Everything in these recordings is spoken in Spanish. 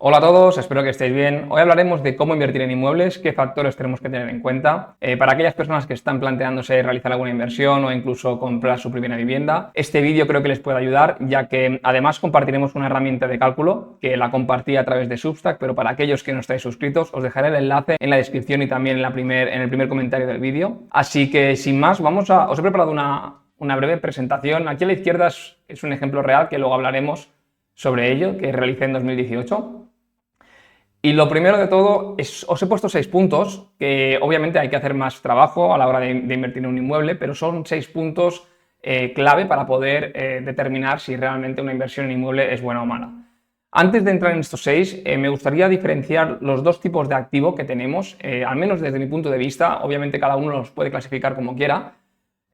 Hola a todos, espero que estéis bien. Hoy hablaremos de cómo invertir en inmuebles, qué factores tenemos que tener en cuenta. Para aquellas personas que están planteándose realizar alguna inversión o incluso comprar su primera vivienda, este vídeo creo que les puede ayudar, ya que además compartiremos una herramienta de cálculo que la compartí a través de Substack, pero para aquellos que no estáis suscritos os dejaré el enlace en la descripción y también en el primer comentario del vídeo. Así que sin más, os he preparado una breve presentación. Aquí a la izquierda es un ejemplo real que luego hablaremos sobre ello, que realicé en 2018. Y lo primero de todo os he puesto 6 puntos, que obviamente hay que hacer más trabajo a la hora de invertir en un inmueble, pero son 6 puntos clave para poder determinar si realmente una inversión en inmueble es buena o mala. Antes de entrar en estos 6, me gustaría diferenciar los dos tipos de activo que tenemos, al menos desde mi punto de vista. Obviamente cada uno los puede clasificar como quiera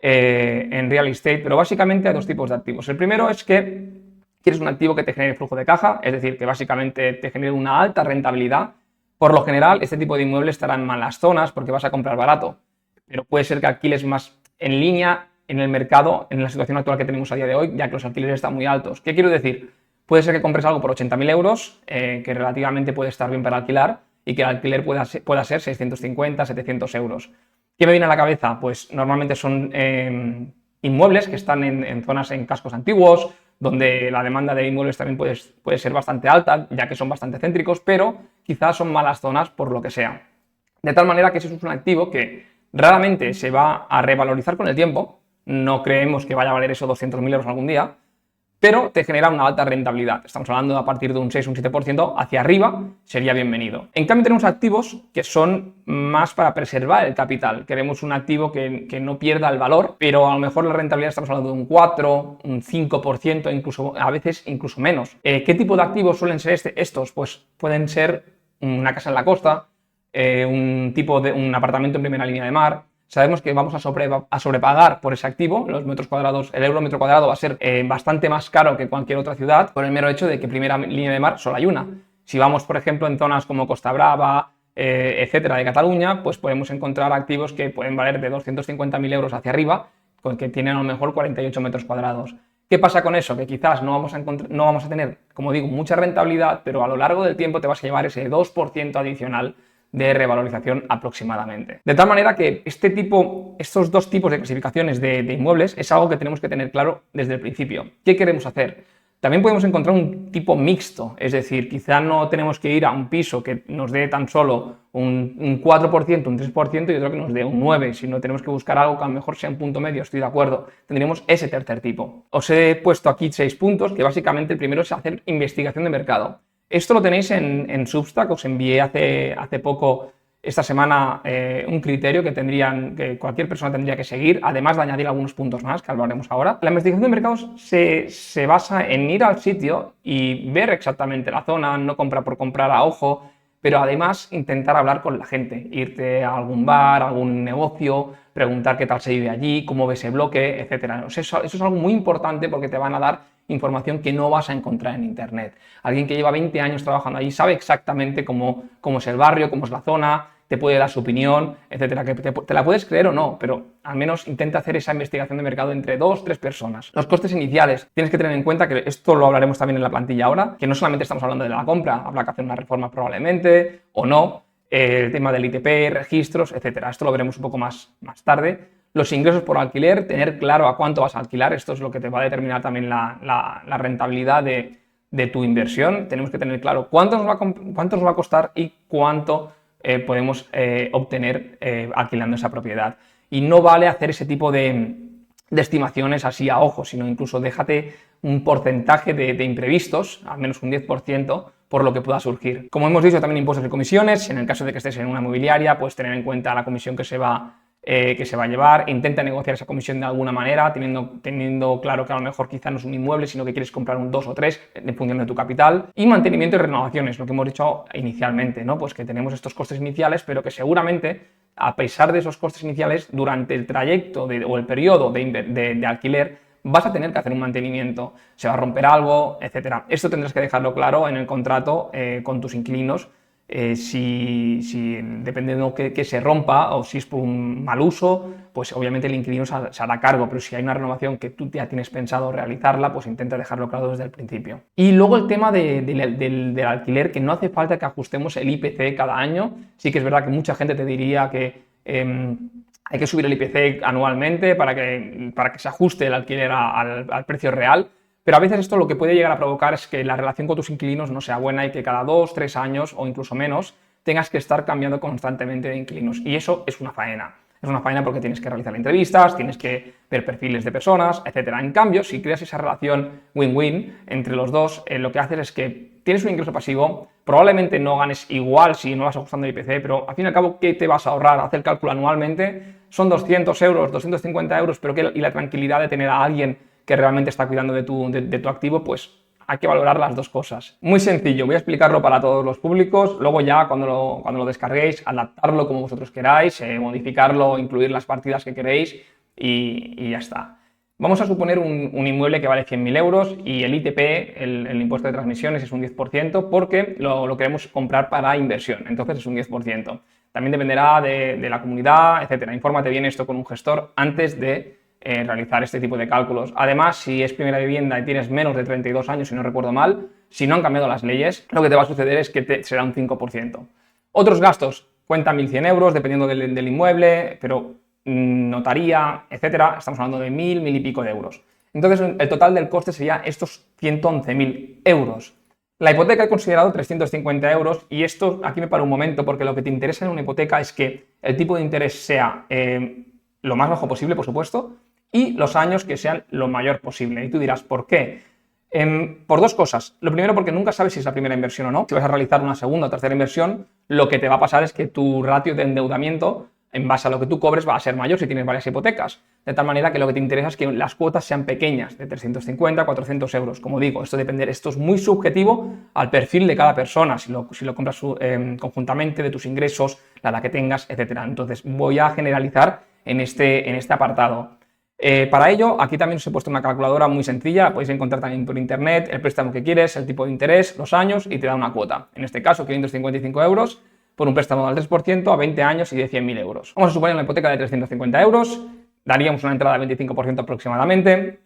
en real estate, pero básicamente hay dos tipos de activos. El primero es que quieres un activo que te genere flujo de caja, es decir, que básicamente te genere una alta rentabilidad. Por lo general, este tipo de inmueble estará en malas zonas porque vas a comprar barato, pero puede ser que alquiles más en línea en el mercado, en la situación actual que tenemos a día de hoy, ya que los alquileres están muy altos. ¿Qué quiero decir? Puede ser que compres algo por 80.000 euros, que relativamente puede estar bien para alquilar, y que el alquiler pueda ser 650, 700 euros. ¿Qué me viene a la cabeza? Pues normalmente son inmuebles que están en zonas, en cascos antiguos, donde la demanda de inmuebles también puede ser bastante alta, ya que son bastante céntricos, pero quizás son malas zonas por lo que sea. De tal manera que ese es un activo que raramente se va a revalorizar con el tiempo, no creemos que vaya a valer eso 200.000 euros algún día, pero te genera una alta rentabilidad. Estamos hablando de a partir de un 6 o un 7% hacia arriba, sería bienvenido. En cambio tenemos activos que son más para preservar el capital. Queremos un activo que no pierda el valor, pero a lo mejor la rentabilidad estamos hablando de un 4, un 5%, incluso a veces incluso menos. ¿Qué tipo de activos suelen ser estos? Pues pueden ser una casa en la costa, un apartamento en primera línea de mar. Sabemos que vamos a sobrepagar por ese activo, los metros cuadrados, el euro metro cuadrado va a ser bastante más caro que cualquier otra ciudad, por el mero hecho de que primera línea de mar solo hay una. Si vamos, por ejemplo, en zonas como Costa Brava, etcétera, de Cataluña, pues podemos encontrar activos que pueden valer de 250.000 euros hacia arriba, que tienen a lo mejor 48 metros cuadrados. ¿Qué pasa con eso? Que quizás no vamos a tener, como digo, mucha rentabilidad, pero a lo largo del tiempo te vas a llevar ese 2% adicional de revalorización aproximadamente. De tal manera que estos dos tipos de clasificaciones de inmuebles es algo que tenemos que tener claro desde el principio. ¿Qué queremos hacer? También podemos encontrar un tipo mixto, es decir, quizá no tenemos que ir a un piso que nos dé tan solo un 4%, un 3% y otro que nos dé un 9%, sino tenemos que buscar algo que a lo mejor sea un punto medio, estoy de acuerdo, tendríamos ese tercer tipo. Os he puesto aquí 6 puntos, que básicamente el primero es hacer investigación de mercado. Esto lo tenéis en Substack, os envié hace poco, esta semana, un criterio que cualquier persona tendría que seguir, además de añadir algunos puntos más, que hablaremos ahora. La investigación de mercados se basa en ir al sitio y ver exactamente la zona, no comprar por comprar a ojo, pero además intentar hablar con la gente, irte a algún bar, a algún negocio, preguntar qué tal se vive allí, cómo ve ese bloque, etc. Eso es algo muy importante porque te van a dar información que no vas a encontrar en internet. Alguien que lleva 20 años trabajando allí sabe exactamente cómo es el barrio, cómo es la zona, te puede dar su opinión, etcétera, que te la puedes creer o no, pero al menos intenta hacer esa investigación de mercado entre 2 o 3 personas. Los costes iniciales, tienes que tener en cuenta que esto lo hablaremos también en la plantilla ahora, que no solamente estamos hablando de la compra, habrá que hacer una reforma probablemente o no, el tema del ITP, registros, etcétera. Esto lo veremos un poco más tarde. Los ingresos por alquiler, tener claro a cuánto vas a alquilar, esto es lo que te va a determinar también la rentabilidad de tu inversión. Tenemos que tener claro cuánto nos va a costar y cuánto podemos obtener alquilando esa propiedad. Y no vale hacer ese tipo de estimaciones así a ojo, sino incluso déjate un porcentaje de imprevistos, al menos un 10%, por lo que pueda surgir. Como hemos dicho, también impuestos y comisiones. En el caso de que estés en una inmobiliaria, pues tener en cuenta la comisión que se va a llevar. Intenta negociar esa comisión de alguna manera, teniendo claro que a lo mejor quizá no es un inmueble, sino que quieres comprar un 2 o 3 en función de tu capital. Y mantenimiento y renovaciones, lo que hemos dicho inicialmente, ¿no? Pues que tenemos estos costes iniciales, pero que seguramente, a pesar de esos costes iniciales, durante el trayecto o el periodo de alquiler, vas a tener que hacer un mantenimiento, se va a romper algo, etcétera. Esto tendrás que dejarlo claro en el contrato con tus inquilinos, si dependiendo que se rompa o si es por un mal uso, pues obviamente el inquilino se hará cargo, pero si hay una renovación que tú ya tienes pensado realizarla, pues intenta dejarlo claro desde el principio. Y luego el tema del alquiler, que no hace falta que ajustemos el IPC cada año. Sí que es verdad que mucha gente te diría que hay que subir el IPC anualmente para que se ajuste el alquiler al precio real. Pero a veces esto lo que puede llegar a provocar es que la relación con tus inquilinos no sea buena y que cada 2, 3 años o incluso menos tengas que estar cambiando constantemente de inquilinos. Y eso es una faena. Es una faena porque tienes que realizar entrevistas, tienes que ver perfiles de personas, etc. En cambio, si creas esa relación win-win entre los dos, lo que haces es que tienes un ingreso pasivo, probablemente no ganes igual si no vas ajustando el IPC, pero al fin y al cabo, ¿qué te vas a ahorrar? Haz el cálculo anualmente, son 200 euros, 250 euros, pero y la tranquilidad de tener a alguien que realmente está cuidando de tu activo, pues hay que valorar las dos cosas. Muy sencillo, voy a explicarlo para todos los públicos, luego ya cuando lo descarguéis, adaptarlo como vosotros queráis, modificarlo, incluir las partidas que queréis y ya está. Vamos a suponer un inmueble que vale 100.000 euros y el ITP, el impuesto de transmisiones, es un 10% porque lo queremos comprar para inversión, entonces es un 10%. También dependerá de la comunidad, etcétera. Infórmate bien esto con un gestor antes de realizar este tipo de cálculos. Además, si es primera vivienda y tienes menos de 32 años, si no recuerdo mal, si no han cambiado las leyes, lo que te va a suceder es que será un 5%. Otros gastos, cuenta 1.100 euros, dependiendo del inmueble, pero notaría, etcétera, estamos hablando de 1.000 y pico de euros. Entonces, el total del coste sería estos 111.000 euros. La hipoteca he considerado 350 euros y esto aquí me paro un momento porque lo que te interesa en una hipoteca es que el tipo de interés sea lo más bajo posible, por supuesto, y los años que sean lo mayor posible. Y tú dirás, ¿por qué? Por dos cosas. Lo primero, porque nunca sabes si es la primera inversión o no. Si vas a realizar una segunda o tercera inversión, lo que te va a pasar es que tu ratio de endeudamiento, en base a lo que tú cobres, va a ser mayor si tienes varias hipotecas. De tal manera que lo que te interesa es que las cuotas sean pequeñas, de 350 400 euros. Como digo, esto es muy subjetivo al perfil de cada persona, si lo compras conjuntamente, de tus ingresos, la edad que tengas, etc. Entonces, voy a generalizar en este apartado. Para ello, aquí también os he puesto una calculadora muy sencilla, la podéis encontrar también por internet, el préstamo que quieres, el tipo de interés, los años y te da una cuota. En este caso, 555 euros por un préstamo al 3% a 20 años y de 100.000 euros. Vamos a suponer una hipoteca de 350 euros, daríamos una entrada del 25% aproximadamente.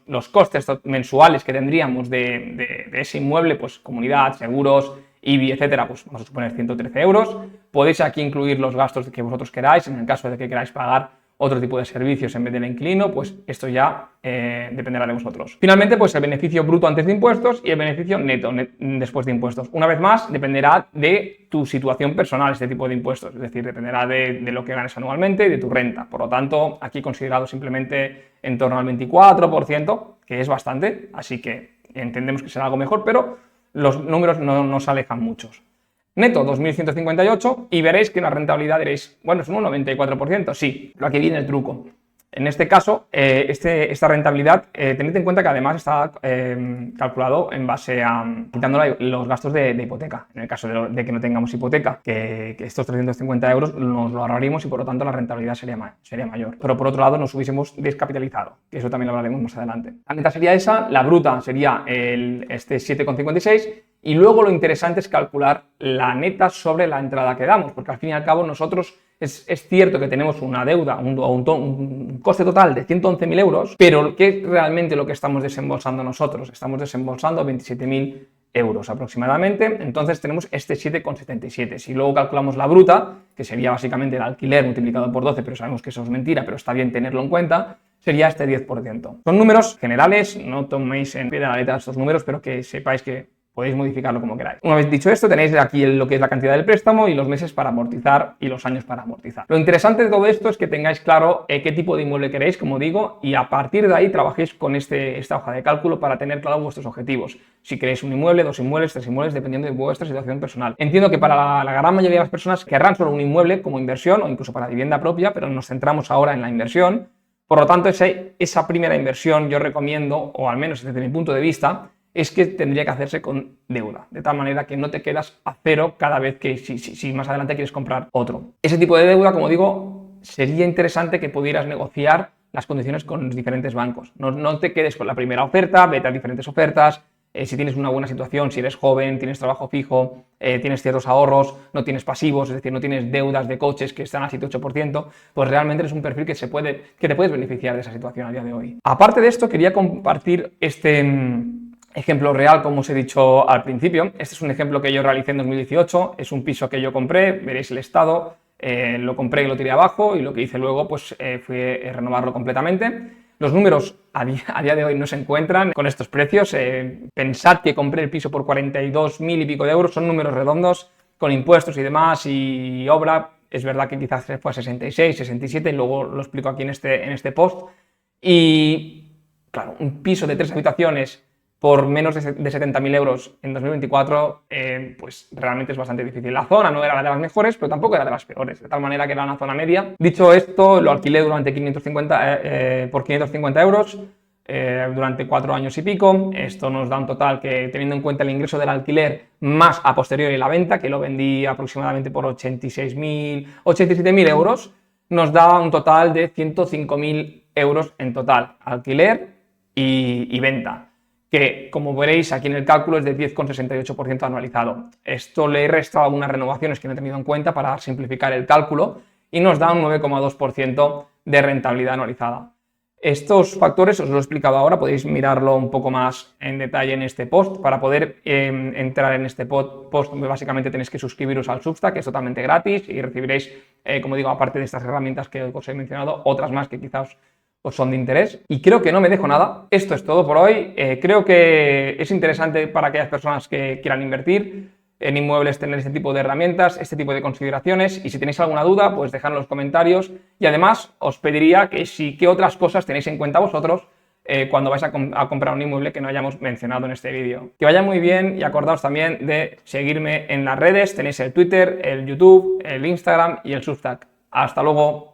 Los costes mensuales que tendríamos de ese inmueble, pues comunidad, seguros, IBI, etcétera, pues vamos a suponer 113 euros. Podéis aquí incluir los gastos que vosotros queráis, en el caso de que queráis pagar otro tipo de servicios en vez del inquilino, pues esto ya dependerá de vosotros. Finalmente, pues el beneficio bruto antes de impuestos y el beneficio neto después de impuestos. Una vez más, dependerá de tu situación personal este tipo de impuestos, es decir, dependerá de lo que ganes anualmente y de tu renta. Por lo tanto, aquí he considerado simplemente en torno al 24%, que es bastante, así que entendemos que será algo mejor, pero los números no nos alejan muchos. Neto, 2.158 y veréis que una rentabilidad diréis, bueno, es un 94%, sí, pero aquí viene el truco. En este caso, esta rentabilidad, tened en cuenta que además está calculado en base a quitando los gastos de hipoteca. En el caso de que no tengamos hipoteca, que estos 350 euros nos lo ahorraríamos y por lo tanto la rentabilidad sería mayor. Pero por otro lado nos hubiésemos descapitalizado, que eso también lo hablaremos más adelante. La neta sería esa, la bruta sería este 7,56 y luego lo interesante es calcular la neta sobre la entrada que damos, porque al fin y al cabo nosotros es cierto que tenemos una deuda, un coste total de 111.000 euros, pero ¿qué es realmente lo que estamos desembolsando nosotros? Estamos desembolsando 27.000 euros aproximadamente, entonces tenemos este 7,77. Si luego calculamos la bruta, que sería básicamente el alquiler multiplicado por 12, pero sabemos que eso es mentira, pero está bien tenerlo en cuenta, sería este 10%. Son números generales, no toméis en pie de la letra estos números, pero que sepáis que podéis modificarlo como queráis. Una vez dicho esto, tenéis aquí lo que es la cantidad del préstamo y los meses para amortizar y los años para amortizar. Lo interesante de todo esto es que tengáis claro qué tipo de inmueble queréis, como digo, y a partir de ahí trabajéis con esta hoja de cálculo para tener claro vuestros objetivos. Si queréis un inmueble, 2 inmuebles, 3 inmuebles, dependiendo de vuestra situación personal. Entiendo que para la gran mayoría de las personas querrán solo un inmueble como inversión o incluso para vivienda propia, pero nos centramos ahora en la inversión. Por lo tanto, esa primera inversión yo recomiendo, o al menos desde mi punto de vista, es que tendría que hacerse con deuda, de tal manera que no te quedas a cero cada vez que si más adelante quieres comprar otro. Ese tipo de deuda, como digo, sería interesante que pudieras negociar las condiciones con los diferentes bancos. No te quedes con la primera oferta, vete a diferentes ofertas, si tienes una buena situación, si eres joven, tienes trabajo fijo, tienes ciertos ahorros, no tienes pasivos, es decir, no tienes deudas de coches que están a 7-8%, pues realmente eres un perfil que te puedes beneficiar de esa situación a día de hoy. Aparte de esto, quería compartir este ejemplo real, como os he dicho al principio. Este es un ejemplo que yo realicé en 2018, es un piso que yo compré, veréis el estado, lo compré y lo tiré abajo, y lo que hice luego pues fue renovarlo completamente. Los números a día de hoy no se encuentran con estos precios. Pensad que compré el piso por 42.000 y pico de euros, son números redondos, con impuestos y demás y obra. Es verdad que quizás fue a 66, 67, luego lo explico aquí en este post. Y claro, un piso de 3 habitaciones por menos de 70.000 euros en 2024, pues realmente es bastante difícil. La zona no era la de las mejores, pero tampoco era de las peores, de tal manera que era una zona media. Dicho esto, lo alquilé durante por 550 euros durante 4 años y pico. Esto nos da un total que, teniendo en cuenta el ingreso del alquiler más a posteriori la venta, que lo vendí aproximadamente por 87.000 euros, nos da un total de 105.000 euros en total, alquiler y venta, que como veréis aquí en el cálculo es de 10,68% anualizado. Esto le he restado algunas renovaciones que no he tenido en cuenta para simplificar el cálculo y nos da un 9,2% de rentabilidad anualizada. Estos factores os lo he explicado ahora, podéis mirarlo un poco más en detalle en este post. Para poder entrar en este post, básicamente tenéis que suscribiros al Substack, que es totalmente gratis, y recibiréis, como digo, aparte de estas herramientas que os he mencionado, otras más que quizás os son de interés. Y creo que no me dejo nada. Esto es todo por hoy. Creo que es interesante para aquellas personas que quieran invertir en inmuebles tener este tipo de herramientas, este tipo de consideraciones, y si tenéis alguna duda, pues dejadlo en los comentarios. Y además os pediría que qué otras cosas tenéis en cuenta vosotros cuando vais a comprar un inmueble que no hayamos mencionado en este vídeo. Que vaya muy bien, y acordaos también de seguirme en las redes. Tenéis el Twitter, el YouTube, el Instagram y el Substack. Hasta luego.